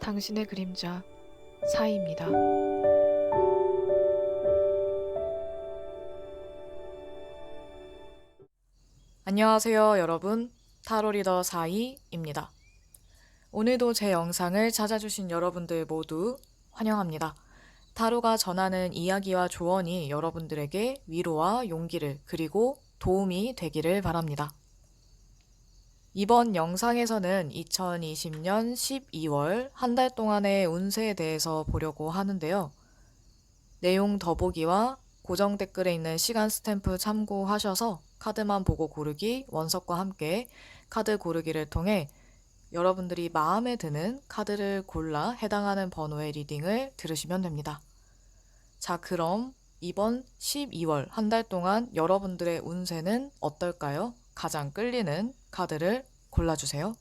당신의 그림자 사이입니다. 안녕하세요, 여러분. 타로 리더 사이입니다. 오늘도 제 영상을 찾아주신 여러분들 모두 환영합니다. 타로가 전하는 이야기와 조언이 여러분들에게 위로와 용기를 그리고 도움이 되기를 바랍니다. 이번 영상에서는 2020년 12월 한 달 동안의 운세에 대해서 보려고 하는데요. 내용 더보기와 고정 댓글에 있는 시간 스탬프 참고하셔서 카드만 보고 고르기 원석과 함께 카드 고르기를 통해 여러분들이 마음에 드는 카드를 골라 해당하는 번호의 리딩을 들으시면 됩니다. 자, 그럼 이번 12월 한 달 동안 여러분들의 운세는 어떨까요? 가장 끌리는 카드를 골라주세요.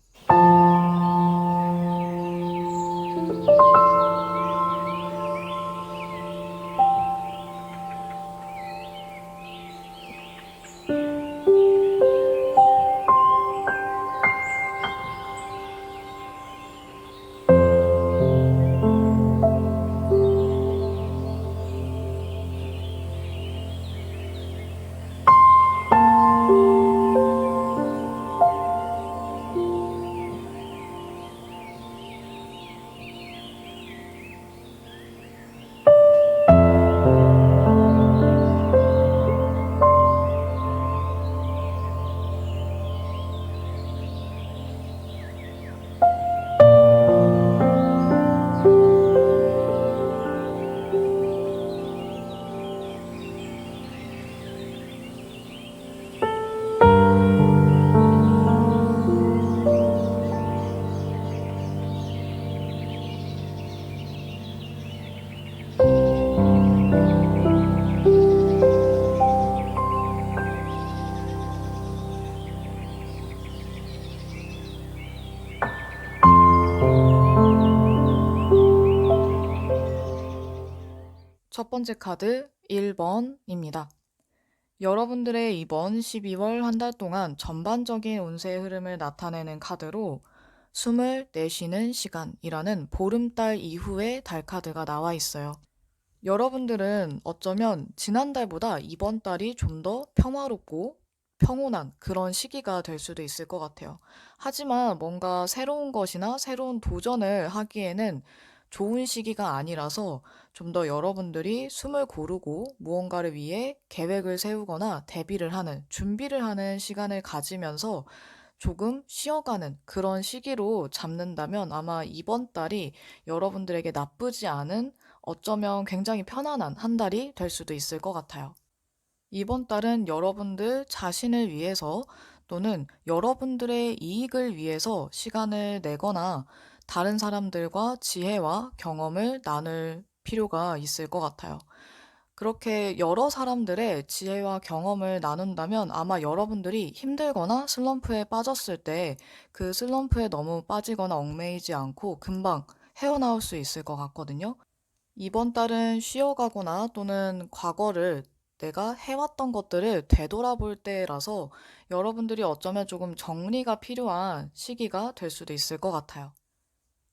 첫 번째 카드 1번입니다. 여러분들의 이번 12월 한 달 동안 전반적인 운세의 흐름을 나타내는 카드로 숨을 내쉬는 시간이라는 보름달 이후의 달 카드가 나와 있어요. 여러분들은 어쩌면 지난달보다 이번 달이 좀 더 평화롭고 평온한 그런 시기가 될 수도 있을 것 같아요. 하지만 뭔가 새로운 것이나 새로운 도전을 하기에는 좋은 시기가 아니라서 좀 더 여러분들이 숨을 고르고 무언가를 위해 계획을 세우거나 대비를 하는, 준비를 하는 시간을 가지면서 조금 쉬어가는 그런 시기로 잡는다면 아마 이번 달이 여러분들에게 나쁘지 않은 어쩌면 굉장히 편안한 한 달이 될 수도 있을 것 같아요. 이번 달은 여러분들 자신을 위해서 또는 여러분들의 이익을 위해서 시간을 내거나 다른 사람들과 지혜와 경험을 나눌 필요가 있을 것 같아요. 그렇게 여러 사람들의 지혜와 경험을 나눈다면 아마 여러분들이 힘들거나 슬럼프에 빠졌을 때 그 슬럼프에 너무 빠지거나 얽매이지 않고 금방 헤어나올 수 있을 것 같거든요. 이번 달은 쉬어가거나 또는 과거를 내가 해왔던 것들을 되돌아볼 때라서 여러분들이 어쩌면 조금 정리가 필요한 시기가 될 수도 있을 것 같아요.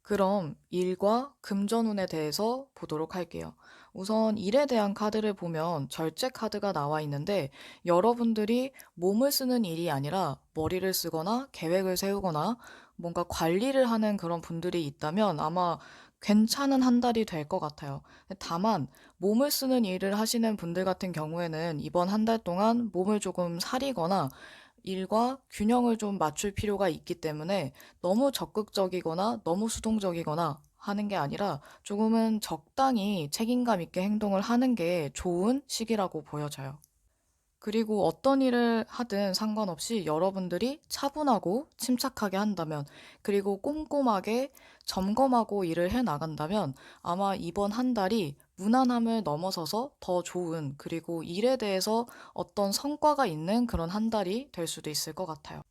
그럼 일과 금전운에 대해서 보도록 할게요. 우선 일에 대한 카드를 보면 절제 카드가 나와 있는데 여러분들이 몸을 쓰는 일이 아니라 머리를 쓰거나 계획을 세우거나 뭔가 관리를 하는 그런 분들이 있다면 아마 괜찮은 한 달이 될 것 같아요. 다만 몸을 쓰는 일을 하시는 분들 같은 경우에는 이번 한 달 동안 몸을 조금 사리거나 일과 균형을 좀 맞출 필요가 있기 때문에 너무 적극적이거나 너무 수동적이거나 하는 게 아니라 조금은 적당히 책임감 있게 행동을 하는 게 좋은 시기라고 보여져요. 그리고 어떤 일을 하든 상관없이 여러분들이 차분하고 침착하게 한다면, 그리고 꼼꼼하게 점검하고 일을 해 나간다면 아마 이번 한 달이 무난함을 넘어서서 더 좋은, 그리고 일에 대해서 어떤 성과가 있는 그런 한 달이 될 수도 있을 것 같아요.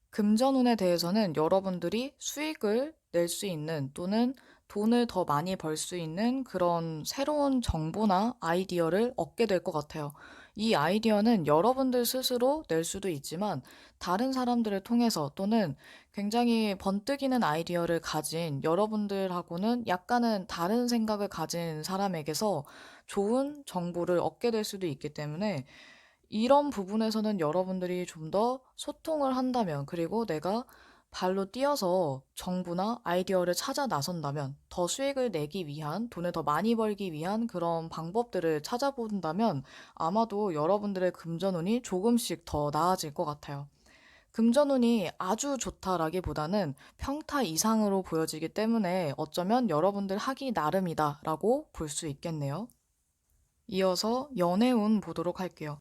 금전운에 대해서는 여러분들이 수익을 낼 수 있는 또는 돈을 더 많이 벌 수 있는 그런 새로운 정보나 아이디어를 얻게 될 것 같아요. 이 아이디어는 여러분들 스스로 낼 수도 있지만 다른 사람들을 통해서 또는 굉장히 번뜩이는 아이디어를 가진 여러분들하고는 약간은 다른 생각을 가진 사람에게서 좋은 정보를 얻게 될 수도 있기 때문에 이런 부분에서는 여러분들이 좀 더 소통을 한다면, 그리고 내가 발로 뛰어서 정보나 아이디어를 찾아 나선다면, 더 수익을 내기 위한, 돈을 더 많이 벌기 위한 그런 방법들을 찾아본다면 아마도 여러분들의 금전운이 조금씩 더 나아질 것 같아요. 금전운이 아주 좋다라기보다는 평타 이상으로 보여지기 때문에 어쩌면 여러분들 하기 나름이다라고 볼 수 있겠네요. 이어서 연애운 보도록 할게요.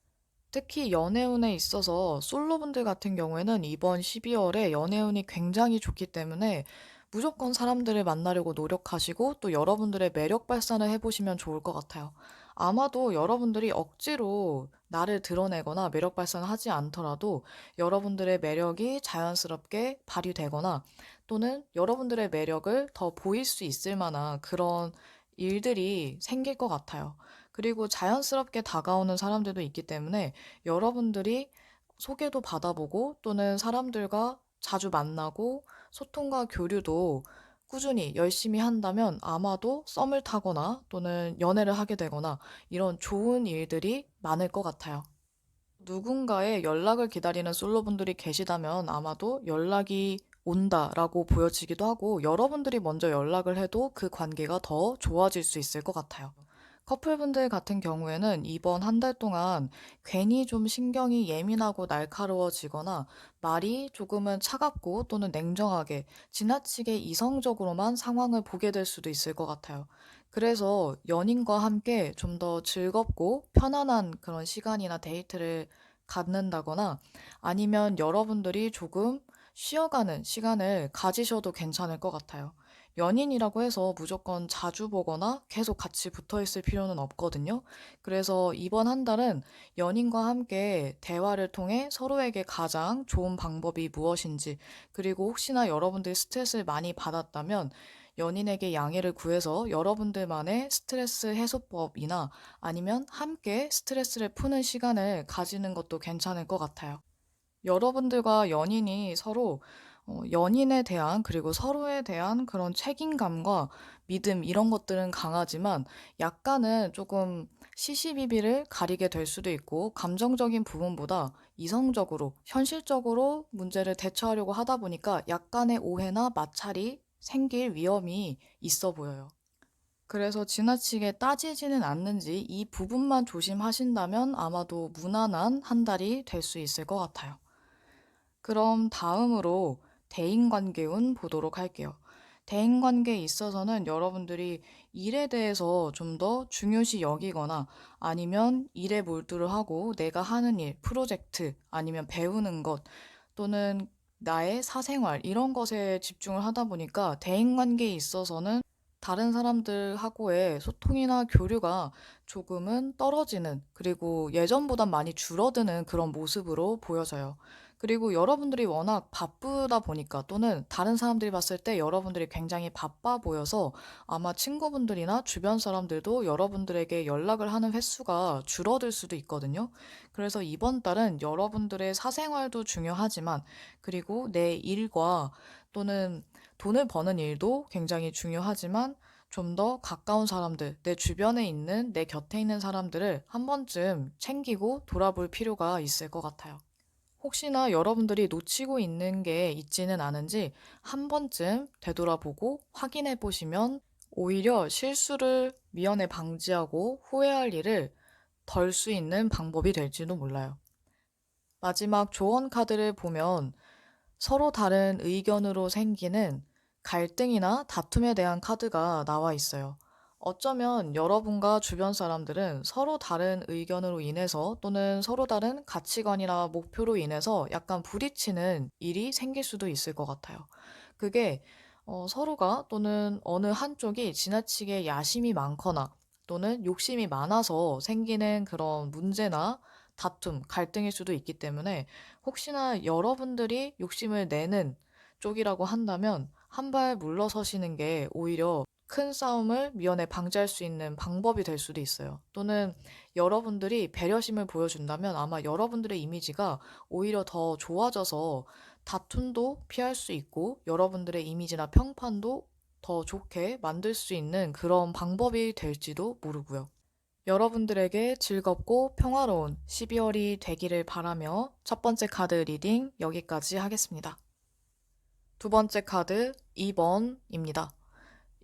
특히 연애운에 있어서 솔로분들 같은 경우에는 이번 12월에 연애운이 굉장히 좋기 때문에 무조건 사람들을 만나려고 노력하시고 또 여러분들의 매력 발산을 해보시면 좋을 것 같아요. 아마도 여러분들이 억지로 나를 드러내거나 매력 발산을 하지 않더라도 여러분들의 매력이 자연스럽게 발휘되거나 또는 여러분들의 매력을 더 보일 수 있을 만한 그런 일들이 생길 것 같아요. 그리고 자연스럽게 다가오는 사람들도 있기 때문에 여러분들이 소개도 받아보고 또는 사람들과 자주 만나고 소통과 교류도 꾸준히 열심히 한다면 아마도 썸을 타거나 또는 연애를 하게 되거나 이런 좋은 일들이 많을 것 같아요. 누군가의 연락을 기다리는 솔로분들이 계시다면 아마도 연락이 온다라고 보여지기도 하고 여러분들이 먼저 연락을 해도 그 관계가 더 좋아질 수 있을 것 같아요. 커플분들 같은 경우에는 이번 한 달 동안 괜히 좀 신경이 예민하고 날카로워지거나 말이 조금은 차갑고 또는 냉정하게 지나치게 이성적으로만 상황을 보게 될 수도 있을 것 같아요. 그래서 연인과 함께 좀 더 즐겁고 편안한 그런 시간이나 데이트를 갖는다거나 아니면 여러분들이 조금 쉬어가는 시간을 가지셔도 괜찮을 것 같아요. 연인이라고 해서 무조건 자주 보거나 계속 같이 붙어 있을 필요는 없거든요. 그래서 이번 한 달은 연인과 함께 대화를 통해 서로에게 가장 좋은 방법이 무엇인지, 그리고 혹시나 여러분들이 스트레스를 많이 받았다면 연인에게 양해를 구해서 여러분들만의 스트레스 해소법이나 아니면 함께 스트레스를 푸는 시간을 가지는 것도 괜찮을 것 같아요. 여러분들과 연인이 서로 연인에 대한 그리고 서로에 대한 그런 책임감과 믿음 이런 것들은 강하지만 약간은 조금 시시비비를 가리게 될 수도 있고 감정적인 부분보다 이성적으로 현실적으로 문제를 대처하려고 하다 보니까 약간의 오해나 마찰이 생길 위험이 있어 보여요. 그래서 지나치게 따지지는 않는지 이 부분만 조심하신다면 아마도 무난한 한 달이 될 수 있을 것 같아요. 그럼 다음으로 대인관계운 보도록 할게요. 대인관계에 있어서는 여러분들이 일에 대해서 좀 더 중요시 여기거나 아니면 일에 몰두를 하고 내가 하는 일, 프로젝트, 아니면 배우는 것 또는 나의 사생활 이런 것에 집중을 하다 보니까 대인관계에 있어서는 다른 사람들하고의 소통이나 교류가 조금은 떨어지는 그리고 예전보단 많이 줄어드는 그런 모습으로 보여져요. 그리고 여러분들이 워낙 바쁘다 보니까 또는 다른 사람들이 봤을 때 여러분들이 굉장히 바빠 보여서 아마 친구분들이나 주변 사람들도 여러분들에게 연락을 하는 횟수가 줄어들 수도 있거든요. 그래서 이번 달은 여러분들의 사생활도 중요하지만 그리고 내 일과 또는 돈을 버는 일도 굉장히 중요하지만 좀 더 가까운 사람들, 내 주변에 있는 내 곁에 있는 사람들을 한 번쯤 챙기고 돌아볼 필요가 있을 것 같아요. 혹시나 여러분들이 놓치고 있는 게 있지는 않은지 한 번쯤 되돌아보고 확인해 보시면 오히려 실수를 미연에 방지하고 후회할 일을 덜 수 있는 방법이 될지도 몰라요. 마지막 조언 카드를 보면 서로 다른 의견으로 생기는 갈등이나 다툼에 대한 카드가 나와 있어요. 어쩌면 여러분과 주변 사람들은 서로 다른 의견으로 인해서 또는 서로 다른 가치관이나 목표로 인해서 약간 부딪히는 일이 생길 수도 있을 것 같아요. 그게 서로가 또는 어느 한쪽이 지나치게 야심이 많거나 또는 욕심이 많아서 생기는 그런 문제나 다툼, 갈등일 수도 있기 때문에 혹시나 여러분들이 욕심을 내는 쪽이라고 한다면 한 발 물러서시는 게 오히려 큰 싸움을 미연에 방지할 수 있는 방법이 될 수도 있어요. 또는 여러분들이 배려심을 보여준다면 아마 여러분들의 이미지가 오히려 더 좋아져서 다툼도 피할 수 있고 여러분들의 이미지나 평판도 더 좋게 만들 수 있는 그런 방법이 될지도 모르고요. 여러분들에게 즐겁고 평화로운 12월이 되기를 바라며 첫 번째 카드 리딩 여기까지 하겠습니다. 두 번째 카드 2번입니다.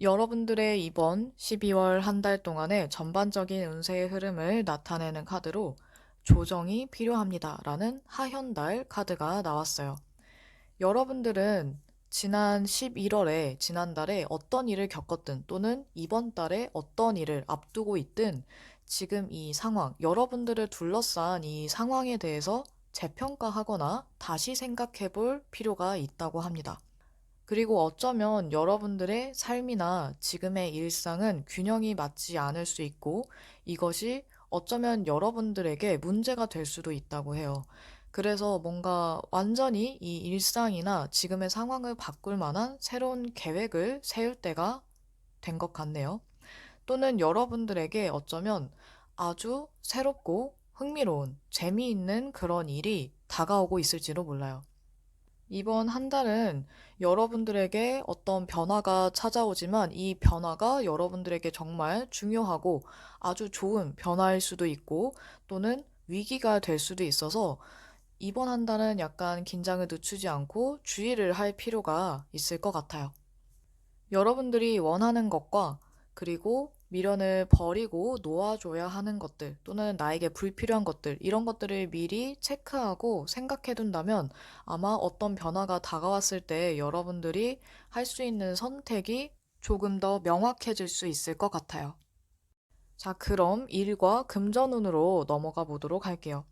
여러분들의 이번 12월 한 달 동안의 전반적인 운세의 흐름을 나타내는 카드로 조정이 필요합니다 라는 하현달 카드가 나왔어요. 여러분들은 지난 11월에 지난달에 어떤 일을 겪었든 또는 이번 달에 어떤 일을 앞두고 있든 지금 이 상황, 여러분들을 둘러싼 이 상황에 대해서 재평가하거나 다시 생각해 볼 필요가 있다고 합니다. 그리고 어쩌면 여러분들의 삶이나 지금의 일상은 균형이 맞지 않을 수 있고 이것이 어쩌면 여러분들에게 문제가 될 수도 있다고 해요. 그래서 뭔가 완전히 이 일상이나 지금의 상황을 바꿀 만한 새로운 계획을 세울 때가 된 것 같네요. 또는 여러분들에게 어쩌면 아주 새롭고 흥미로운, 재미있는 그런 일이 다가오고 있을지도 몰라요. 이번 한 달은 여러분들에게 어떤 변화가 찾아오지만 이 변화가 여러분들에게 정말 중요하고 아주 좋은 변화일 수도 있고 또는 위기가 될 수도 있어서 이번 한 달은 약간 긴장을 늦추지 않고 주의를 할 필요가 있을 것 같아요. 여러분들이 원하는 것과 그리고 미련을 버리고 놓아줘야 하는 것들 또는 나에게 불필요한 것들 이런 것들을 미리 체크하고 생각해 둔다면 아마 어떤 변화가 다가왔을 때 여러분들이 할 수 있는 선택이 조금 더 명확해질 수 있을 것 같아요. 자, 그럼 일과 금전운으로 넘어가 보도록 할게요.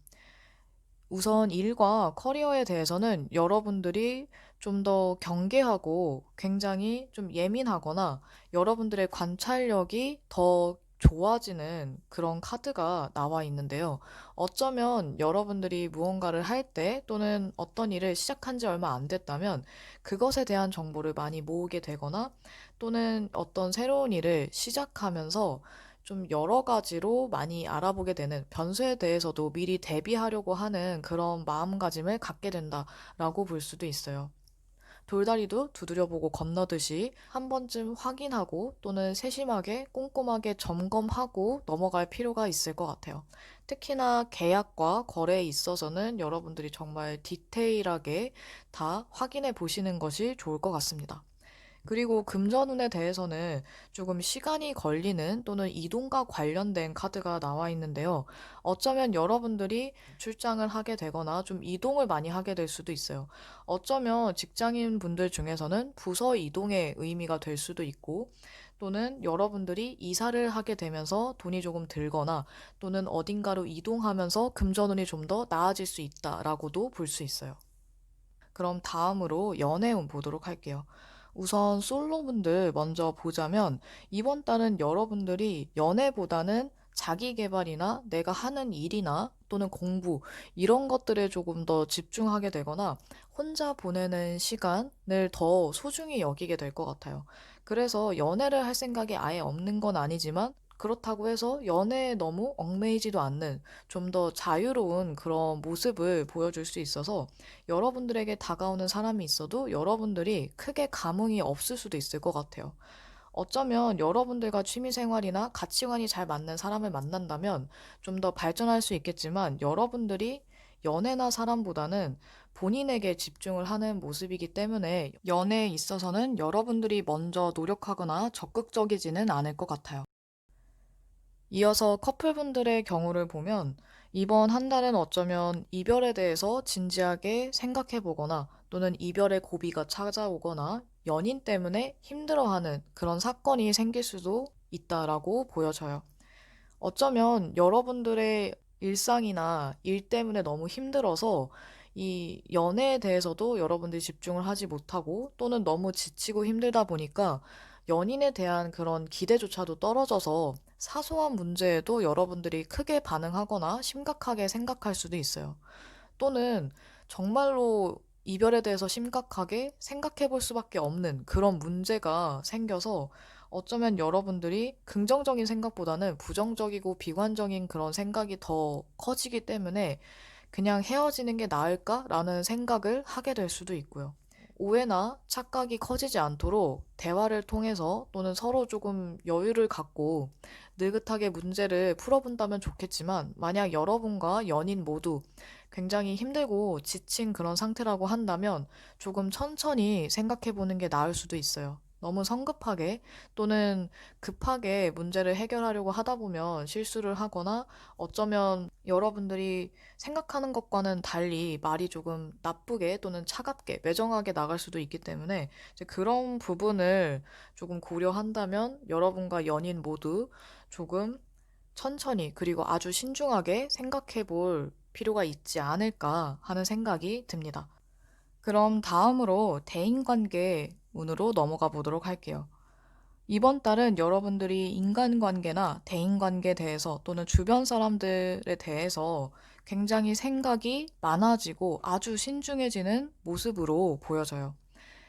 우선 일과 커리어에 대해서는 여러분들이 좀 더 경계하고 굉장히 좀 예민하거나 여러분들의 관찰력이 더 좋아지는 그런 카드가 나와 있는데요. 어쩌면 여러분들이 무언가를 할 때 또는 어떤 일을 시작한 지 얼마 안 됐다면 그것에 대한 정보를 많이 모으게 되거나 또는 어떤 새로운 일을 시작하면서 좀 여러 가지로 많이 알아보게 되는 변수에 대해서도 미리 대비하려고 하는 그런 마음가짐을 갖게 된다라고 볼 수도 있어요. 돌다리도 두드려보고 건너듯이 한 번쯤 확인하고 또는 세심하게 꼼꼼하게 점검하고 넘어갈 필요가 있을 것 같아요. 특히나 계약과 거래에 있어서는 여러분들이 정말 디테일하게 다 확인해 보시는 것이 좋을 것 같습니다. 그리고 금전운에 대해서는 조금 시간이 걸리는 또는 이동과 관련된 카드가 나와 있는데요. 어쩌면 여러분들이 출장을 하게 되거나 좀 이동을 많이 하게 될 수도 있어요. 어쩌면 직장인 분들 중에서는 부서 이동의 의미가 될 수도 있고, 또는 여러분들이 이사를 하게 되면서 돈이 조금 들거나, 또는 어딘가로 이동하면서 금전운이 좀 더 나아질 수 있다라고도 볼 수 있어요. 그럼 다음으로 연애운 보도록 할게요. 우선 솔로분들 먼저 보자면 이번 달은 여러분들이 연애보다는 자기 개발이나 내가 하는 일이나 또는 공부 이런 것들에 조금 더 집중하게 되거나 혼자 보내는 시간을 더 소중히 여기게 될 것 같아요. 그래서 연애를 할 생각이 아예 없는 건 아니지만 그렇다고 해서 연애에 너무 얽매이지도 않는 좀 더 자유로운 그런 모습을 보여줄 수 있어서 여러분들에게 다가오는 사람이 있어도 여러분들이 크게 감흥이 없을 수도 있을 것 같아요. 어쩌면 여러분들과 취미생활이나 가치관이 잘 맞는 사람을 만난다면 좀 더 발전할 수 있겠지만 여러분들이 연애나 사람보다는 본인에게 집중을 하는 모습이기 때문에 연애에 있어서는 여러분들이 먼저 노력하거나 적극적이지는 않을 것 같아요. 이어서 커플분들의 경우를 보면 이번 한 달은 어쩌면 이별에 대해서 진지하게 생각해 보거나 또는 이별의 고비가 찾아오거나 연인 때문에 힘들어하는 그런 사건이 생길 수도 있다라고 보여져요. 어쩌면 여러분들의 일상이나 일 때문에 너무 힘들어서 이 연애에 대해서도 여러분들이 집중을 하지 못하고 또는 너무 지치고 힘들다 보니까 연인에 대한 그런 기대조차도 떨어져서 사소한 문제에도 여러분들이 크게 반응하거나 심각하게 생각할 수도 있어요. 또는 정말로 이별에 대해서 심각하게 생각해 볼 수밖에 없는 그런 문제가 생겨서 어쩌면 여러분들이 긍정적인 생각보다는 부정적이고 비관적인 그런 생각이 더 커지기 때문에 그냥 헤어지는 게 나을까라는 생각을 하게 될 수도 있고요. 오해나 착각이 커지지 않도록 대화를 통해서 또는 서로 조금 여유를 갖고 느긋하게 문제를 풀어본다면 좋겠지만, 만약 여러분과 연인 모두 굉장히 힘들고 지친 그런 상태라고 한다면 조금 천천히 생각해 보는 게 나을 수도 있어요. 너무 성급하게 또는 급하게 문제를 해결하려고 하다 보면 실수를 하거나, 어쩌면 여러분들이 생각하는 것과는 달리 말이 조금 나쁘게 또는 차갑게 매정하게 나갈 수도 있기 때문에, 이제 그런 부분을 조금 고려한다면 여러분과 연인 모두 조금 천천히 그리고 아주 신중하게 생각해 볼 필요가 있지 않을까 하는 생각이 듭니다. 그럼 다음으로 대인관계 운으로 넘어가 보도록 할게요. 이번 달은 여러분들이 인간관계나 대인관계에 대해서 또는 주변 사람들에 대해서 굉장히 생각이 많아지고 아주 신중해지는 모습으로 보여져요.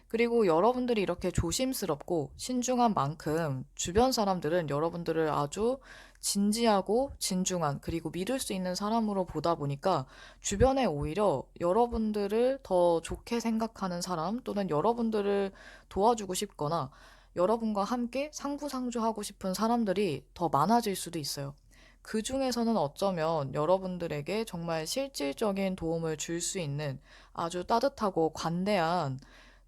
그리고 여러분들이 이렇게 조심스럽고 신중한 만큼 주변 사람들은 여러분들을 아주 진지하고 진중한, 그리고 믿을 수 있는 사람으로 보다 보니까 주변에 오히려 여러분들을 더 좋게 생각하는 사람 또는 여러분들을 도와주고 싶거나 여러분과 함께 상부상조하고 싶은 사람들이 더 많아질 수도 있어요. 그 중에서는 어쩌면 여러분들에게 정말 실질적인 도움을 줄 수 있는 아주 따뜻하고 관대한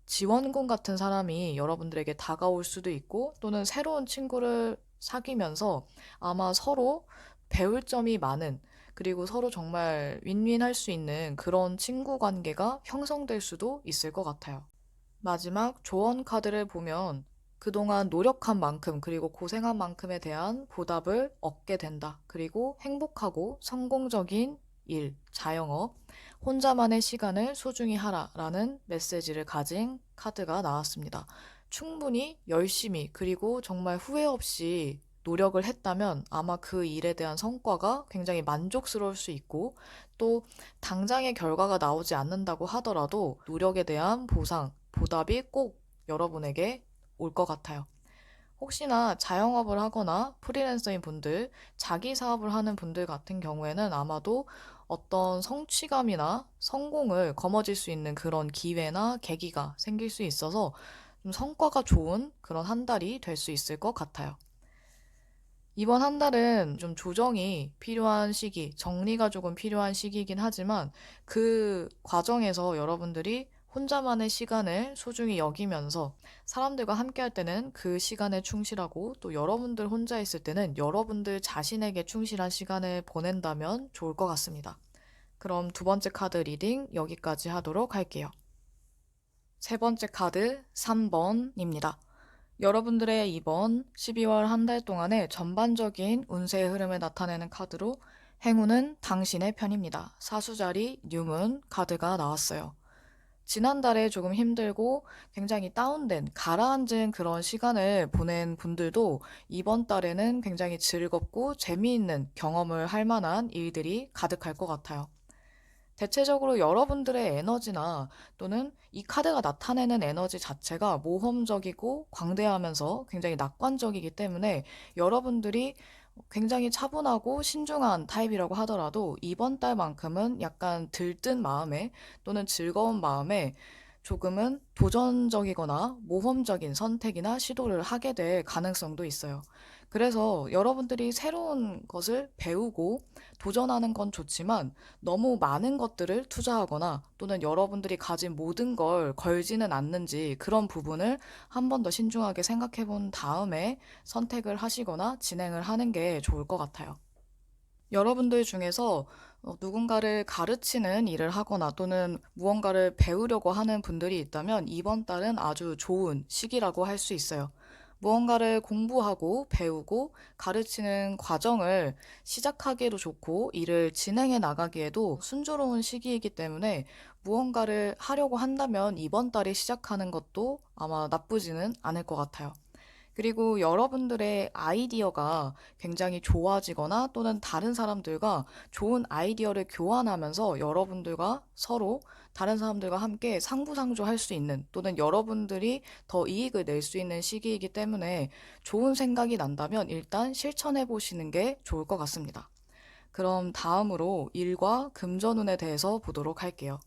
지원군 같은 사람이 여러분들에게 다가올 수도 있고, 또는 새로운 친구를 사귀면서 아마 서로 배울 점이 많은, 그리고 서로 정말 윈윈할 수 있는 그런 친구 관계가 형성될 수도 있을 것 같아요. 마지막 조언 카드를 보면 그동안 노력한 만큼 그리고 고생한 만큼에 대한 보답을 얻게 된다. 그리고 행복하고 성공적인 일, 자영업, 혼자만의 시간을 소중히 하라라는 메시지를 가진 카드가 나왔습니다. 충분히 열심히 그리고 정말 후회 없이 노력을 했다면 아마 그 일에 대한 성과가 굉장히 만족스러울 수 있고, 또 당장의 결과가 나오지 않는다고 하더라도 노력에 대한 보상, 보답이 꼭 여러분에게 올 것 같아요. 혹시나 자영업을 하거나 프리랜서인 분들, 자기 사업을 하는 분들 같은 경우에는 아마도 어떤 성취감이나 성공을 거머쥘 수 있는 그런 기회나 계기가 생길 수 있어서 좀 성과가 좋은 그런 한 달이 될 수 있을 것 같아요. 이번 한 달은 좀 조정이 필요한 시기, 정리가 조금 필요한 시기이긴 하지만, 그 과정에서 여러분들이 혼자만의 시간을 소중히 여기면서 사람들과 함께 할 때는 그 시간에 충실하고, 또 여러분들 혼자 있을 때는 여러분들 자신에게 충실한 시간을 보낸다면 좋을 것 같습니다. 그럼 두 번째 카드 리딩 여기까지 하도록 할게요. 세 번째 카드 3번입니다. 여러분들의 이번 12월 한 달 동안의 전반적인 운세의 흐름을 나타내는 카드로 행운은 당신의 편입니다. 사수자리 뉴문 카드가 나왔어요. 지난달에 조금 힘들고 굉장히 다운된, 가라앉은 그런 시간을 보낸 분들도 이번 달에는 굉장히 즐겁고 재미있는 경험을 할 만한 일들이 가득할 것 같아요. 대체적으로 여러분들의 에너지나 또는 이 카드가 나타내는 에너지 자체가 모험적이고 광대하면서 굉장히 낙관적이기 때문에, 여러분들이 굉장히 차분하고 신중한 타입이라고 하더라도 이번 달만큼은 약간 들뜬 마음에 또는 즐거운 마음에 조금은 도전적이거나 모험적인 선택이나 시도를 하게 될 가능성도 있어요. 그래서 여러분들이 새로운 것을 배우고 도전하는 건 좋지만 너무 많은 것들을 투자하거나 또는 여러분들이 가진 모든 걸 걸지는 않는지, 그런 부분을 한 번 더 신중하게 생각해 본 다음에 선택을 하시거나 진행을 하는 게 좋을 것 같아요. 여러분들 중에서 누군가를 가르치는 일을 하거나 또는 무언가를 배우려고 하는 분들이 있다면 이번 달은 아주 좋은 시기라고 할 수 있어요. 무언가를 공부하고 배우고 가르치는 과정을 시작하기에도 좋고 일을 진행해 나가기에도 순조로운 시기이기 때문에, 무언가를 하려고 한다면 이번 달에 시작하는 것도 아마 나쁘지는 않을 것 같아요. 그리고 여러분들의 아이디어가 굉장히 좋아지거나 또는 다른 사람들과 좋은 아이디어를 교환하면서 여러분들과 서로 다른 사람들과 함께 상부상조할 수 있는 또는 여러분들이 더 이익을 낼 수 있는 시기이기 때문에 좋은 생각이 난다면 일단 실천해 보시는 게 좋을 것 같습니다. 그럼 다음으로 일과 금전운에 대해서 보도록 할게요.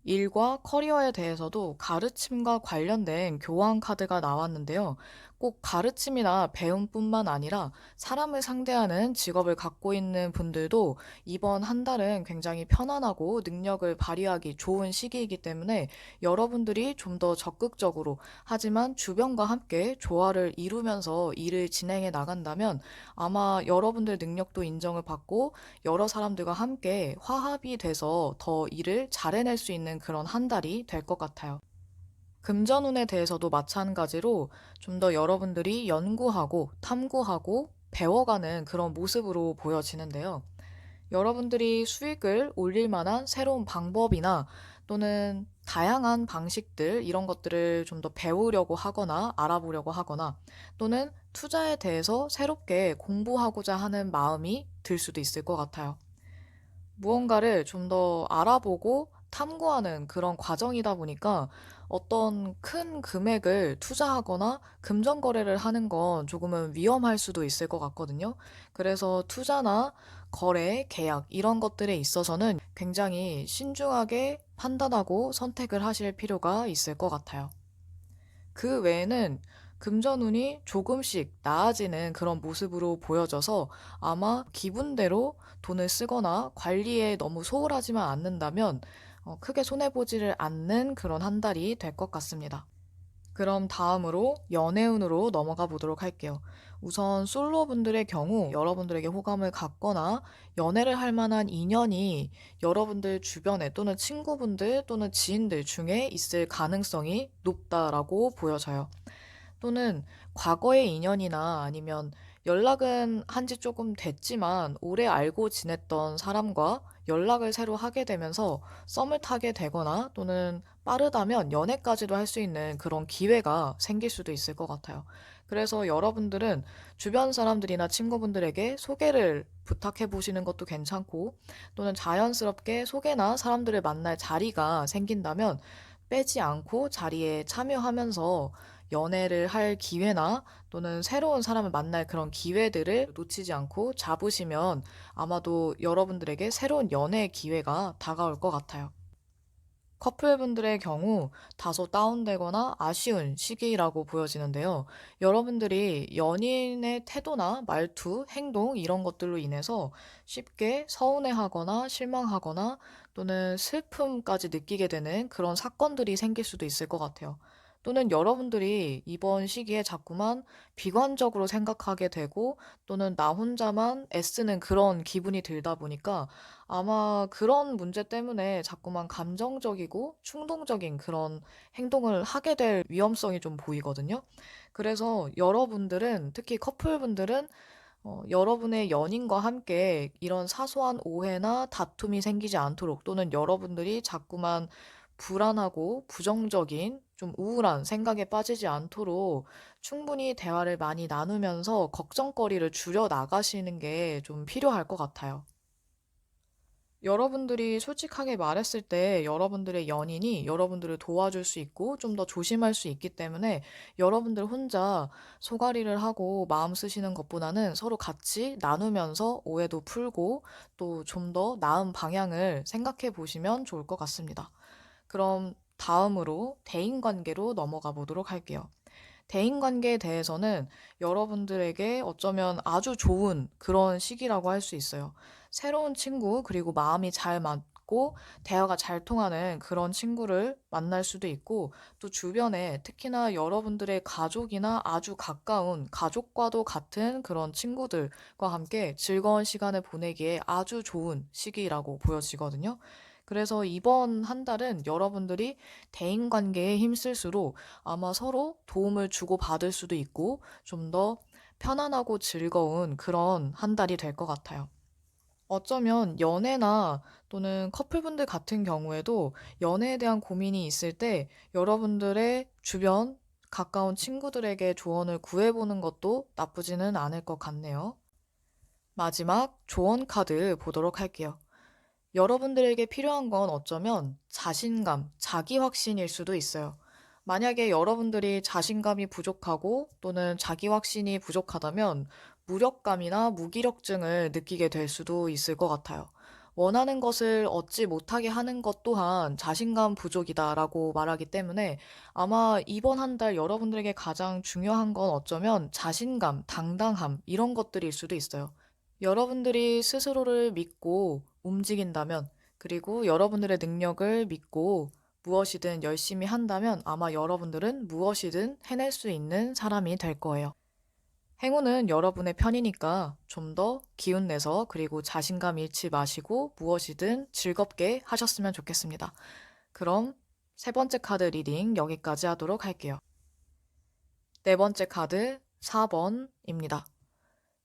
일과 커리어에 대해서도 가르침과 관련된 교환 카드가 나왔는데요. 꼭 가르침이나 배움뿐만 아니라 사람을 상대하는 직업을 갖고 있는 분들도 이번 한 달은 굉장히 편안하고 능력을 발휘하기 좋은 시기이기 때문에 여러분들이 좀 더 적극적으로 하지만 주변과 함께 조화를 이루면서 일을 진행해 나간다면 아마 여러분들 능력도 인정을 받고 여러 사람들과 함께 화합이 돼서 더 일을 잘 해낼 수 있는 그런 한 달이 될 것 같아요. 금전운에 대해서도 마찬가지로 좀 더 여러분들이 연구하고 탐구하고 배워가는 그런 모습으로 보여지는데요. 여러분들이 수익을 올릴 만한 새로운 방법이나 또는 다양한 방식들, 이런 것들을 좀 더 배우려고 하거나 알아보려고 하거나 또는 투자에 대해서 새롭게 공부하고자 하는 마음이 들 수도 있을 것 같아요. 무언가를 좀 더 알아보고 탐구하는 그런 과정이다 보니까 어떤 큰 금액을 투자하거나 금전 거래를 하는 건 조금은 위험할 수도 있을 것 같거든요. 그래서 투자나 거래, 계약 이런 것들에 있어서는 굉장히 신중하게 판단하고 선택을 하실 필요가 있을 것 같아요. 그 외에는 금전운이 조금씩 나아지는 그런 모습으로 보여져서 아마 기분대로 돈을 쓰거나 관리에 너무 소홀하지만 않는다면 크게 손해보지를 않는 그런 한 달이 될 것 같습니다. 그럼 다음으로 연애운으로 넘어가 보도록 할게요. 우선 솔로분들의 경우 여러분들에게 호감을 갖거나 연애를 할 만한 인연이 여러분들 주변에 또는 친구분들 또는 지인들 중에 있을 가능성이 높다라고 보여져요. 또는 과거의 인연이나 아니면 연락은 한지 조금 됐지만 오래 알고 지냈던 사람과 연락을 새로 하게 되면서 썸을 타게 되거나 또는 빠르다면 연애까지도 할 수 있는 그런 기회가 생길 수도 있을 것 같아요. 그래서 여러분들은 주변 사람들이나 친구분들에게 소개를 부탁해 보시는 것도 괜찮고 또는 자연스럽게 소개나 사람들을 만날 자리가 생긴다면 빼지 않고 자리에 참여하면서 연애를 할 기회나 또는 새로운 사람을 만날 그런 기회들을 놓치지 않고 잡으시면 아마도 여러분들에게 새로운 연애 기회가 다가올 것 같아요. 커플분들의 경우 다소 다운되거나 아쉬운 시기라고 보여지는데요. 여러분들이 연인의 태도나 말투, 행동 이런 것들로 인해서 쉽게 서운해하거나 실망하거나 또는 슬픔까지 느끼게 되는 그런 사건들이 생길 수도 있을 것 같아요. 또는 여러분들이 이번 시기에 자꾸만 비관적으로 생각하게 되고 또는 나 혼자만 애쓰는 그런 기분이 들다 보니까 아마 그런 문제 때문에 자꾸만 감정적이고 충동적인 그런 행동을 하게 될 위험성이 좀 보이거든요. 그래서 여러분들은, 특히 커플분들은 여러분의 연인과 함께 이런 사소한 오해나 다툼이 생기지 않도록 또는 여러분들이 자꾸만 불안하고 부정적인 좀 우울한 생각에 빠지지 않도록 충분히 대화를 많이 나누면서 걱정거리를 줄여 나가시는 게 좀 필요할 것 같아요. 여러분들이 솔직하게 말했을 때 여러분들의 연인이 여러분들을 도와줄 수 있고 좀 더 조심할 수 있기 때문에 여러분들 혼자 소가리를 하고 마음 쓰시는 것보다는 서로 같이 나누면서 오해도 풀고 또 좀 더 나은 방향을 생각해 보시면 좋을 것 같습니다. 그럼 다음으로 대인관계로 넘어가 보도록 할게요. 대인관계에 대해서는 여러분들에게 어쩌면 아주 좋은 그런 시기라고 할 수 있어요. 새로운 친구, 그리고 마음이 잘 맞고 대화가 잘 통하는 그런 친구를 만날 수도 있고, 또 주변에 특히나 여러분들의 가족이나 아주 가까운 가족과도 같은 그런 친구들과 함께 즐거운 시간을 보내기에 아주 좋은 시기라고 보여지거든요. 그래서 이번 한 달은 여러분들이 대인관계에 힘쓸수록 아마 서로 도움을 주고받을 수도 있고 좀 더 편안하고 즐거운 그런 한 달이 될 것 같아요. 어쩌면 연애나 또는 커플분들 같은 경우에도 연애에 대한 고민이 있을 때 여러분들의 주변 가까운 친구들에게 조언을 구해보는 것도 나쁘지는 않을 것 같네요. 마지막 조언 카드 보도록 할게요. 여러분들에게 필요한 건 어쩌면 자신감, 자기 확신일 수도 있어요. 만약에 여러분들이 자신감이 부족하고 또는 자기 확신이 부족하다면 무력감이나 무기력증을 느끼게 될 수도 있을 것 같아요. 원하는 것을 얻지 못하게 하는 것 또한 자신감 부족이다라고 말하기 때문에 아마 이번 한 달 여러분들에게 가장 중요한 건 어쩌면 자신감, 당당함, 이런 것들일 수도 있어요. 여러분들이 스스로를 믿고 움직인다면, 그리고 여러분들의 능력을 믿고 무엇이든 열심히 한다면 아마 여러분들은 무엇이든 해낼 수 있는 사람이 될 거예요. 행운은 여러분의 편이니까 좀 더 기운 내서 그리고 자신감 잃지 마시고 무엇이든 즐겁게 하셨으면 좋겠습니다. 그럼 세 번째 카드 리딩 여기까지 하도록 할게요. 네 번째 카드 4번입니다.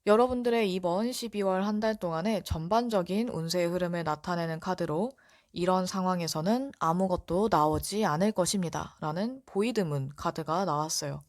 여러분들의 이번 12월 한 달 동안의 전반적인 운세의 흐름을 나타내는 카드로 이런 상황에서는 아무것도 나오지 않을 것입니다. 라는 보이드문 카드가 나왔어요.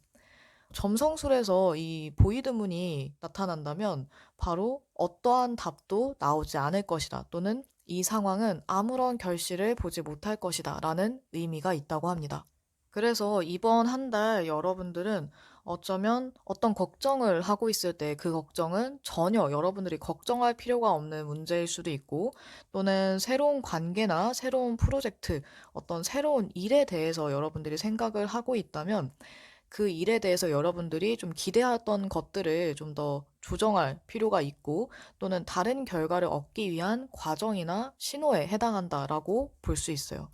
점성술에서 이 보이드문이 나타난다면 바로 어떠한 답도 나오지 않을 것이다, 또는 이 상황은 아무런 결실을 보지 못할 것이다 라는 의미가 있다고 합니다. 그래서 이번 한 달 여러분들은 어쩌면 어떤 걱정을 하고 있을 때 그 걱정은 전혀 여러분들이 걱정할 필요가 없는 문제일 수도 있고, 또는 새로운 관계나 새로운 프로젝트, 어떤 새로운 일에 대해서 여러분들이 생각을 하고 있다면 그 일에 대해서 여러분들이 좀 기대했던 것들을 좀 더 조정할 필요가 있고, 또는 다른 결과를 얻기 위한 과정이나 신호에 해당한다라고 볼 수 있어요.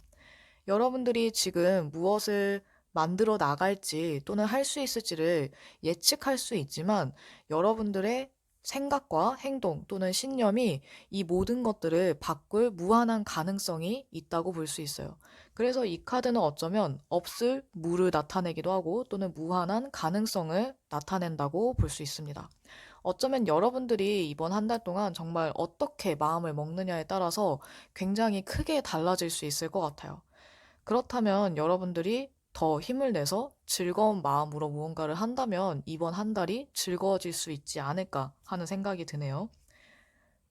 여러분들이 지금 무엇을 만들어 나갈지 또는 할 수 있을지를 예측할 수 있지만 여러분들의 생각과 행동 또는 신념이 이 모든 것들을 바꿀 무한한 가능성이 있다고 볼 수 있어요. 그래서 이 카드는 어쩌면 없을 무를 나타내기도 하고 또는 무한한 가능성을 나타낸다고 볼 수 있습니다. 어쩌면 여러분들이 이번 한 달 동안 정말 어떻게 마음을 먹느냐에 따라서 굉장히 크게 달라질 수 있을 것 같아요. 그렇다면 여러분들이 더 힘을 내서 즐거운 마음으로 무언가를 한다면 이번 한 달이 즐거워질 수 있지 않을까 하는 생각이 드네요.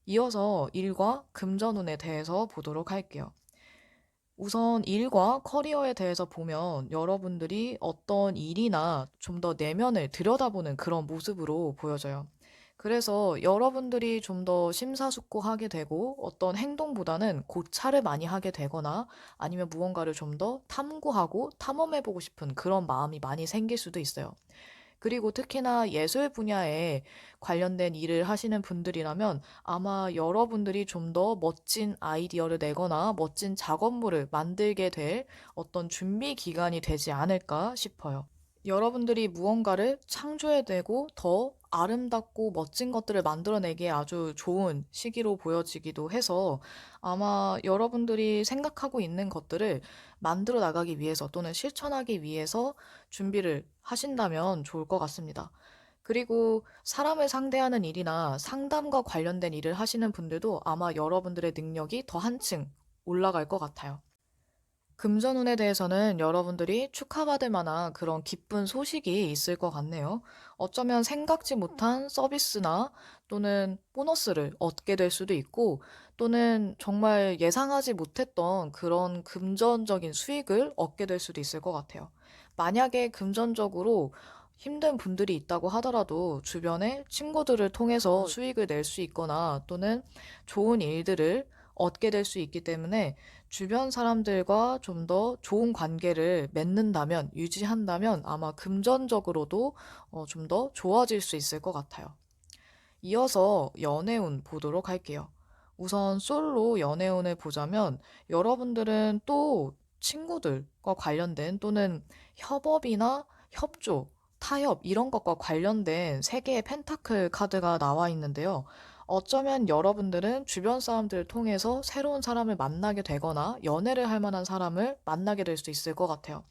이어서 일과 금전운에 대해서 보도록 할게요. 우선 일과 커리어에 대해서 보면 여러분들이 어떤 일이나 좀 더 내면을 들여다보는 그런 모습으로 보여져요. 그래서 여러분들이 좀 더 심사숙고하게 되고 어떤 행동보다는 고찰을 많이 하게 되거나 아니면 무언가를 좀 더 탐구하고 탐험해보고 싶은 그런 마음이 많이 생길 수도 있어요. 그리고 특히나 예술 분야에 관련된 일을 하시는 분들이라면 아마 여러분들이 좀 더 멋진 아이디어를 내거나 멋진 작업물을 만들게 될 어떤 준비 기간이 되지 않을까 싶어요. 여러분들이 무언가를 창조해내고 더 아름답고 멋진 것들을 만들어내기에 아주 좋은 시기로 보여지기도 해서 아마 여러분들이 생각하고 있는 것들을 만들어 나가기 위해서 또는 실천하기 위해서 준비를 하신다면 좋을 것 같습니다. 그리고 사람을 상대하는 일이나 상담과 관련된 일을 하시는 분들도 아마 여러분들의 능력이 더 한층 올라갈 것 같아요. 금전운에 대해서는 여러분들이 축하받을 만한 그런 기쁜 소식이 있을 것 같네요. 어쩌면 생각지 못한 서비스나 또는 보너스를 얻게 될 수도 있고, 또는 정말 예상하지 못했던 그런 금전적인 수익을 얻게 될 수도 있을 것 같아요. 만약에 금전적으로 힘든 분들이 있다고 하더라도 주변에 친구들을 통해서 수익을 낼 수 있거나 또는 좋은 일들을 얻게 될 수 있기 때문에 주변 사람들과 좀 더 좋은 관계를 맺는다면, 유지한다면 아마 금전적으로도 좀 더 좋아질 수 있을 것 같아요. 이어서 연애운 보도록 할게요. 우선 솔로 연애운을 보자면 여러분들은 또 친구들과 관련된 또는 협업이나 협조, 타협 이런 것과 관련된 세 개의 펜타클 카드가 나와 있는데요. 어쩌면 여러분들은 주변 사람들을 통해서 새로운 사람을 만나게 되거나 연애를 할 만한 사람을 만나게 될 수 있을 것 같아요.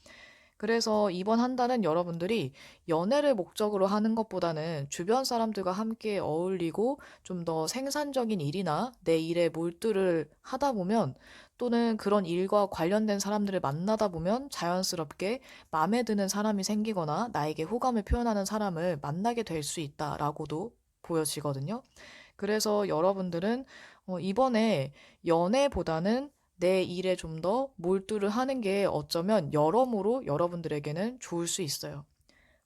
그래서 이번 한 달은 여러분들이 연애를 목적으로 하는 것보다는 주변 사람들과 함께 어울리고 좀 더 생산적인 일이나 내 일에 몰두를 하다 보면 또는 그런 일과 관련된 사람들을 만나다 보면 자연스럽게 마음에 드는 사람이 생기거나 나에게 호감을 표현하는 사람을 만나게 될 수 있다라고도 보여지거든요. 그래서 여러분들은 이번에 연애보다는 내 일에 좀 더 몰두를 하는 게 어쩌면 여러모로 여러분들에게는 좋을 수 있어요.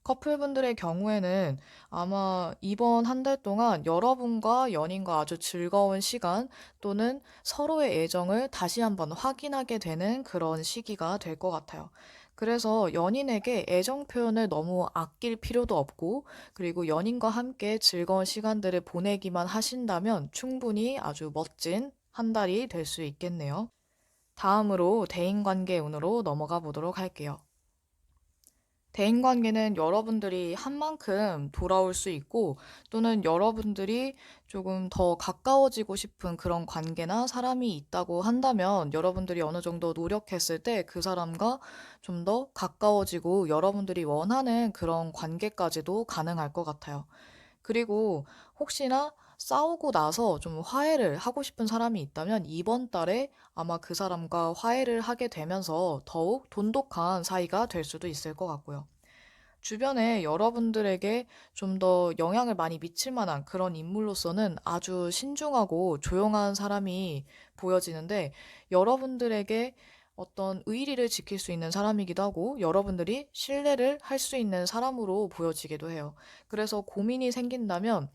커플분들의 경우에는 아마 이번 한 달 동안 여러분과 연인과 아주 즐거운 시간 또는 서로의 애정을 다시 한번 확인하게 되는 그런 시기가 될 것 같아요. 그래서 연인에게 애정 표현을 너무 아낄 필요도 없고, 그리고 연인과 함께 즐거운 시간들을 보내기만 하신다면 충분히 아주 멋진 한 달이 될 수 있겠네요. 다음으로 대인관계 운으로 넘어가 보도록 할게요. 대인관계는 여러분들이 한 만큼 돌아올 수 있고 또는 여러분들이 조금 더 가까워지고 싶은 그런 관계나 사람이 있다고 한다면 여러분들이 어느 정도 노력했을 때 그 사람과 좀 더 가까워지고 여러분들이 원하는 그런 관계까지도 가능할 것 같아요. 그리고 혹시나 싸우고 나서 좀 화해를 하고 싶은 사람이 있다면 이번 달에 아마 그 사람과 화해를 하게 되면서 더욱 돈독한 사이가 될 수도 있을 것 같고요. 주변에 여러분들에게 좀 더 영향을 많이 미칠 만한 그런 인물로서는 아주 신중하고 조용한 사람이 보여지는데 여러분들에게 어떤 의리를 지킬 수 있는 사람이기도 하고 여러분들이 신뢰를 할 수 있는 사람으로 보여지기도 해요. 그래서 고민이 생긴다면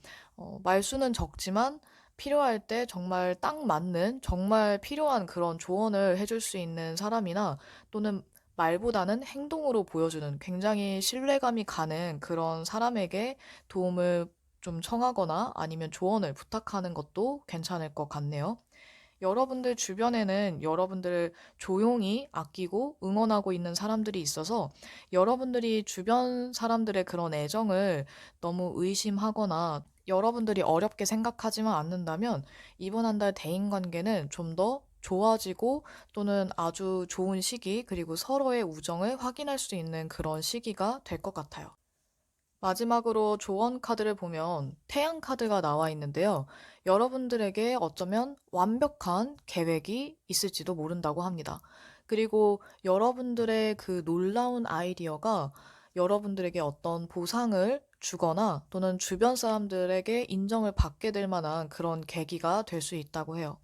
말수는 적지만 필요할 때 정말 딱 맞는 정말 필요한 그런 조언을 해줄 수 있는 사람이나 또는 말보다는 행동으로 보여주는 굉장히 신뢰감이 가는 그런 사람에게 도움을 좀 청하거나 아니면 조언을 부탁하는 것도 괜찮을 것 같네요. 여러분들 주변에는 여러분들을 조용히 아끼고 응원하고 있는 사람들이 있어서 여러분들이 주변 사람들의 그런 애정을 너무 의심하거나 여러분들이 어렵게 생각하지만 않는다면 이번 한 달 대인관계는 좀 더 좋아지고 또는 아주 좋은 시기 그리고 서로의 우정을 확인할 수 있는 그런 시기가 될 것 같아요. 마지막으로 조언 카드를 보면 태양 카드가 나와 있는데요. 여러분들에게 어쩌면 완벽한 계획이 있을지도 모른다고 합니다. 그리고 여러분들의 그 놀라운 아이디어가 여러분들에게 어떤 보상을 주거나 또는 주변 사람들에게 인정을 받게 될 만한 그런 계기가 될 수 있다고 해요.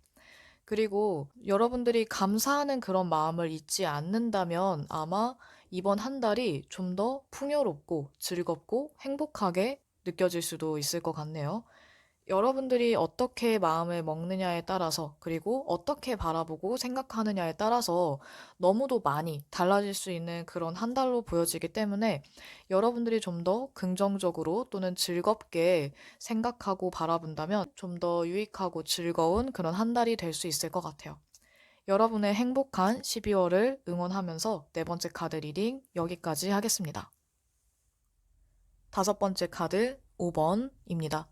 그리고 여러분들이 감사하는 그런 마음을 잊지 않는다면 아마 이번 한 달이 좀 더 풍요롭고 즐겁고 행복하게 느껴질 수도 있을 것 같네요. 여러분들이 어떻게 마음을 먹느냐에 따라서 그리고 어떻게 바라보고 생각하느냐에 따라서 너무도 많이 달라질 수 있는 그런 한 달로 보여지기 때문에 여러분들이 좀 더 긍정적으로 또는 즐겁게 생각하고 바라본다면 좀 더 유익하고 즐거운 그런 한 달이 될 수 있을 것 같아요. 여러분의 행복한 12월을 응원하면서 네 번째 카드 리딩 여기까지 하겠습니다. 다섯 번째 카드 5번입니다.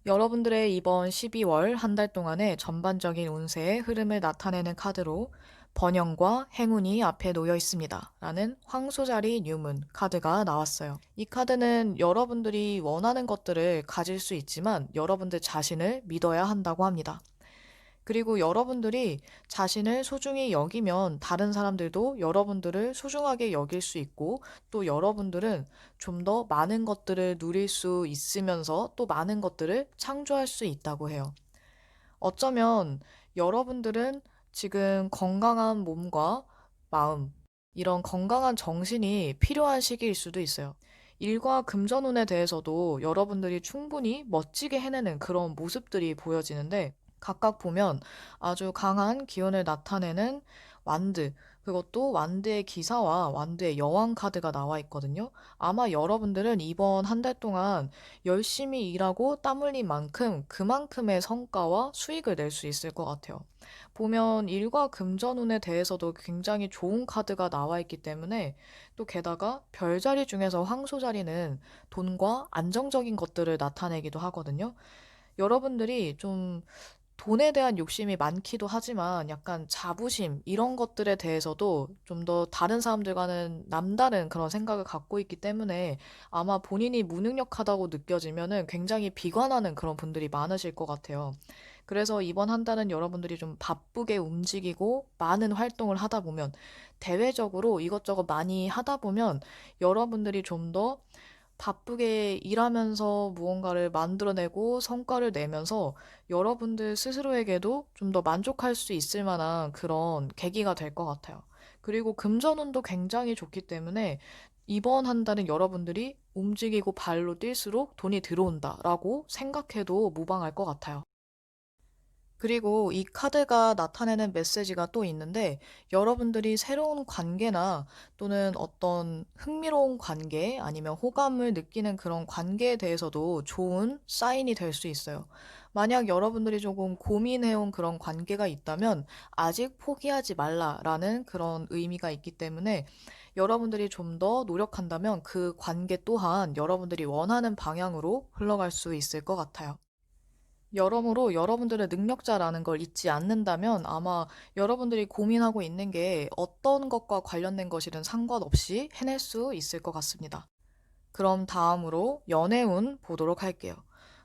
여러분들의 이번 12월 한 달 동안의 전반적인 운세의 흐름을 나타내는 카드로 번영과 행운이 앞에 놓여 있습니다. 라는 황소자리 뉴문 카드가 나왔어요. 이 카드는 여러분들이 원하는 것들을 가질 수 있지만 여러분들 자신을 믿어야 한다고 합니다. 그리고 여러분들이 자신을 소중히 여기면 다른 사람들도 여러분들을 소중하게 여길 수 있고 또 여러분들은 좀 더 많은 것들을 누릴 수 있으면서 또 많은 것들을 창조할 수 있다고 해요. 어쩌면 여러분들은 지금 건강한 몸과 마음, 이런 건강한 정신이 필요한 시기일 수도 있어요. 일과 금전운에 대해서도 여러분들이 충분히 멋지게 해내는 그런 모습들이 보여지는데 각각 보면 아주 강한 기운을 나타내는 완드, 그것도 완드의 기사와 완드의 여왕 카드가 나와 있거든요. 아마 여러분들은 이번 한 달 동안 열심히 일하고 땀 흘린 만큼 그만큼의 성과와 수익을 낼 수 있을 것 같아요. 보면 일과 금전운에 대해서도 굉장히 좋은 카드가 나와 있기 때문에 또 게다가 별자리 중에서 황소자리는 돈과 안정적인 것들을 나타내기도 하거든요. 여러분들이 좀 돈에 대한 욕심이 많기도 하지만 약간 자부심 이런 것들에 대해서도 좀 더 다른 사람들과는 남다른 그런 생각을 갖고 있기 때문에 아마 본인이 무능력하다고 느껴지면은 굉장히 비관하는 그런 분들이 많으실 것 같아요. 그래서 이번 한 달은 여러분들이 좀 바쁘게 움직이고 많은 활동을 하다 보면 대외적으로 이것저것 많이 하다 보면 여러분들이 좀 더 바쁘게 일하면서 무언가를 만들어내고 성과를 내면서 여러분들 스스로에게도 좀 더 만족할 수 있을 만한 그런 계기가 될 것 같아요. 그리고 금전운도 굉장히 좋기 때문에 이번 한 달은 여러분들이 움직이고 발로 뛸수록 돈이 들어온다라고 생각해도 무방할 것 같아요. 그리고 이 카드가 나타내는 메시지가 또 있는데 여러분들이 새로운 관계나 또는 어떤 흥미로운 관계 아니면 호감을 느끼는 그런 관계에 대해서도 좋은 사인이 될 수 있어요. 만약 여러분들이 조금 고민해온 그런 관계가 있다면 아직 포기하지 말라라는 그런 의미가 있기 때문에 여러분들이 좀 더 노력한다면 그 관계 또한 여러분들이 원하는 방향으로 흘러갈 수 있을 것 같아요. 여러모로 여러분들의 능력자라는 걸 잊지 않는다면 아마 여러분들이 고민하고 있는 게 어떤 것과 관련된 것이든 상관없이 해낼 수 있을 것 같습니다. 그럼 다음으로 연애운 보도록 할게요.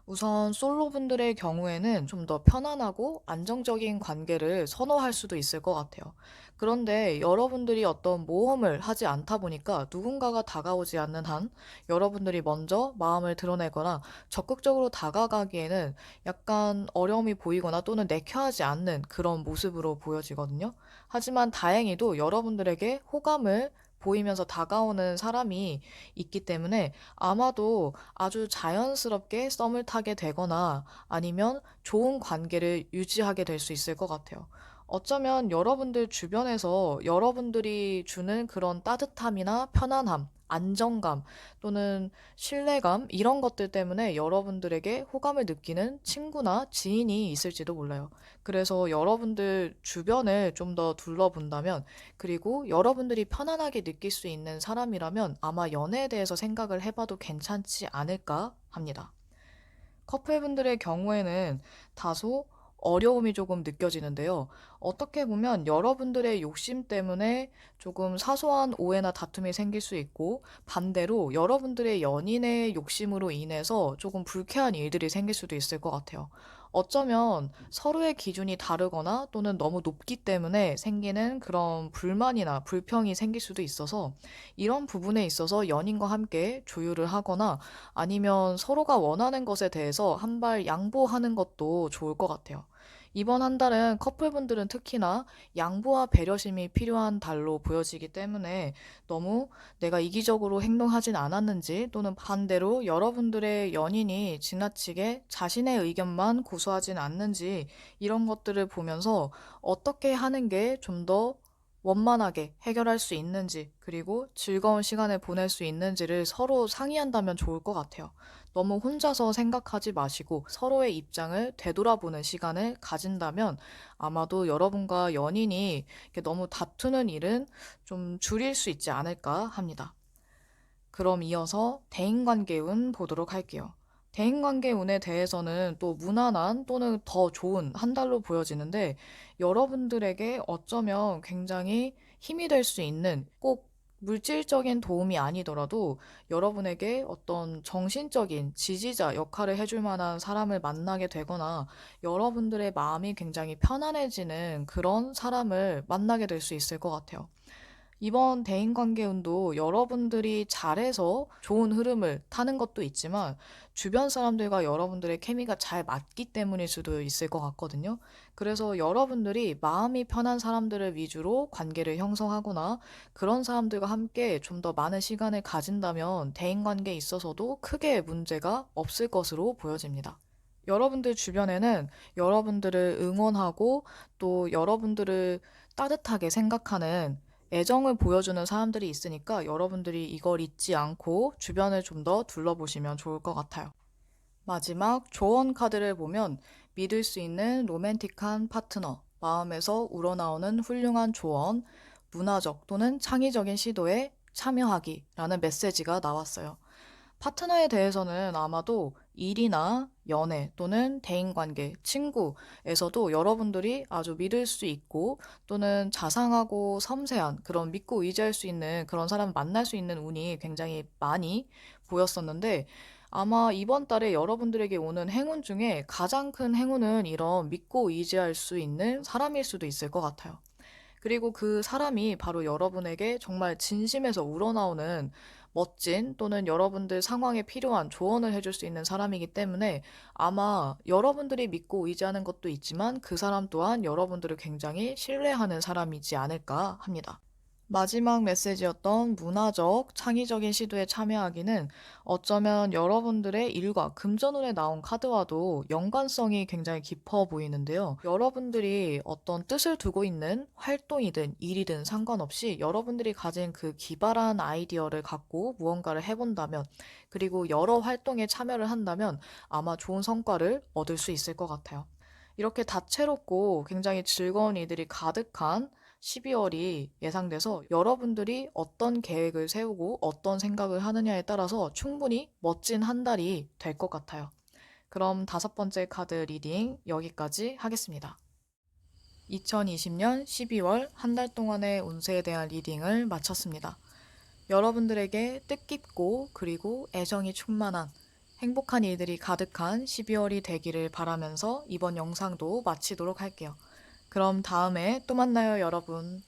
우선 솔로분들의 경우에는 좀 더 편안하고 안정적인 관계를 선호할 수도 있을 것 같아요. 그런데 여러분들이 어떤 모험을 하지 않다 보니까 누군가가 다가오지 않는 한 여러분들이 먼저 마음을 드러내거나 적극적으로 다가가기에는 약간 어려움이 보이거나 또는 내켜하지 않는 그런 모습으로 보여지거든요. 하지만 다행히도 여러분들에게 호감을 보이면서 다가오는 사람이 있기 때문에 아마도 아주 자연스럽게 썸을 타게 되거나 아니면 좋은 관계를 유지하게 될 수 있을 것 같아요. 어쩌면 여러분들 주변에서 여러분들이 주는 그런 따뜻함이나 편안함, 안정감 또는 신뢰감 이런 것들 때문에 여러분들에게 호감을 느끼는 친구나 지인이 있을지도 몰라요. 그래서 여러분들 주변을 좀 더 둘러본다면 그리고 여러분들이 편안하게 느낄 수 있는 사람이라면 아마 연애에 대해서 생각을 해봐도 괜찮지 않을까 합니다. 커플분들의 경우에는 다소 어려움이 조금 느껴지는데요. 어떻게 보면 여러분들의 욕심 때문에 조금 사소한 오해나 다툼이 생길 수 있고, 반대로 여러분들의 연인의 욕심으로 인해서 조금 불쾌한 일들이 생길 수도 있을 것 같아요. 어쩌면 서로의 기준이 다르거나 또는 너무 높기 때문에 생기는 그런 불만이나 불평이 생길 수도 있어서 이런 부분에 있어서 연인과 함께 조율을 하거나 아니면 서로가 원하는 것에 대해서 한 발 양보하는 것도 좋을 것 같아요. 이번 한 달은 커플분들은 특히나 양보와 배려심이 필요한 달로 보여지기 때문에 너무 내가 이기적으로 행동하진 않았는지 또는 반대로 여러분들의 연인이 지나치게 자신의 의견만 고수하진 않는지 이런 것들을 보면서 어떻게 하는 게 좀 더 원만하게 해결할 수 있는지, 그리고 즐거운 시간을 보낼 수 있는지를 서로 상의한다면 좋을 것 같아요. 너무 혼자서 생각하지 마시고 서로의 입장을 되돌아보는 시간을 가진다면 아마도 여러분과 연인이 이렇게 너무 다투는 일은 좀 줄일 수 있지 않을까 합니다. 그럼 이어서 대인관계운 보도록 할게요. 대인관계운에 대해서는 또 무난한 또는 더 좋은 한 달로 보여지는데 여러분들에게 어쩌면 굉장히 힘이 될 수 있는 꼭 물질적인 도움이 아니더라도 여러분에게 어떤 정신적인 지지자 역할을 해줄 만한 사람을 만나게 되거나 여러분들의 마음이 굉장히 편안해지는 그런 사람을 만나게 될 수 있을 것 같아요. 이번 대인관계운도 여러분들이 잘해서 좋은 흐름을 타는 것도 있지만 주변 사람들과 여러분들의 케미가 잘 맞기 때문일 수도 있을 것 같거든요. 그래서 여러분들이 마음이 편한 사람들을 위주로 관계를 형성하거나 그런 사람들과 함께 좀 더 많은 시간을 가진다면 대인관계에 있어서도 크게 문제가 없을 것으로 보여집니다. 여러분들 주변에는 여러분들을 응원하고 또 여러분들을 따뜻하게 생각하는 애정을 보여주는 사람들이 있으니까 여러분들이 이걸 잊지 않고 주변을 좀 더 둘러보시면 좋을 것 같아요. 마지막 조언 카드를 보면 믿을 수 있는 로맨틱한 파트너, 마음에서 우러나오는 훌륭한 조언, 문화적 또는 창의적인 시도에 참여하기라는 메시지가 나왔어요. 파트너에 대해서는 아마도 일이나 연애 또는 대인관계, 친구에서도 여러분들이 아주 믿을 수 있고 또는 자상하고 섬세한 그런 믿고 의지할 수 있는 그런 사람 만날 수 있는 운이 굉장히 많이 보였었는데 아마 이번 달에 여러분들에게 오는 행운 중에 가장 큰 행운은 이런 믿고 의지할 수 있는 사람일 수도 있을 것 같아요. 그리고 그 사람이 바로 여러분에게 정말 진심에서 우러나오는 멋진 또는 여러분들 상황에 필요한 조언을 해줄 수 있는 사람이기 때문에 아마 여러분들이 믿고 의지하는 것도 있지만 그 사람 또한 여러분들을 굉장히 신뢰하는 사람이지 않을까 합니다. 마지막 메시지였던 문화적, 창의적인 시도에 참여하기는 어쩌면 여러분들의 일과 금전운에 나온 카드와도 연관성이 굉장히 깊어 보이는데요. 여러분들이 어떤 뜻을 두고 있는 활동이든 일이든 상관없이 여러분들이 가진 그 기발한 아이디어를 갖고 무언가를 해본다면, 그리고 여러 활동에 참여를 한다면 아마 좋은 성과를 얻을 수 있을 것 같아요. 이렇게 다채롭고 굉장히 즐거운 일들이 가득한 12월이 예상돼서 여러분들이 어떤 계획을 세우고 어떤 생각을 하느냐에 따라서 충분히 멋진 한 달이 될 것 같아요. 그럼 다섯 번째 카드 리딩 여기까지 하겠습니다. 2020년 12월 한 달 동안의 운세에 대한 리딩을 마쳤습니다. 여러분들에게 뜻깊고 그리고 애정이 충만한 행복한 일들이 가득한 12월이 되기를 바라면서 이번 영상도 마치도록 할게요. 그럼 다음에 또 만나요, 여러분.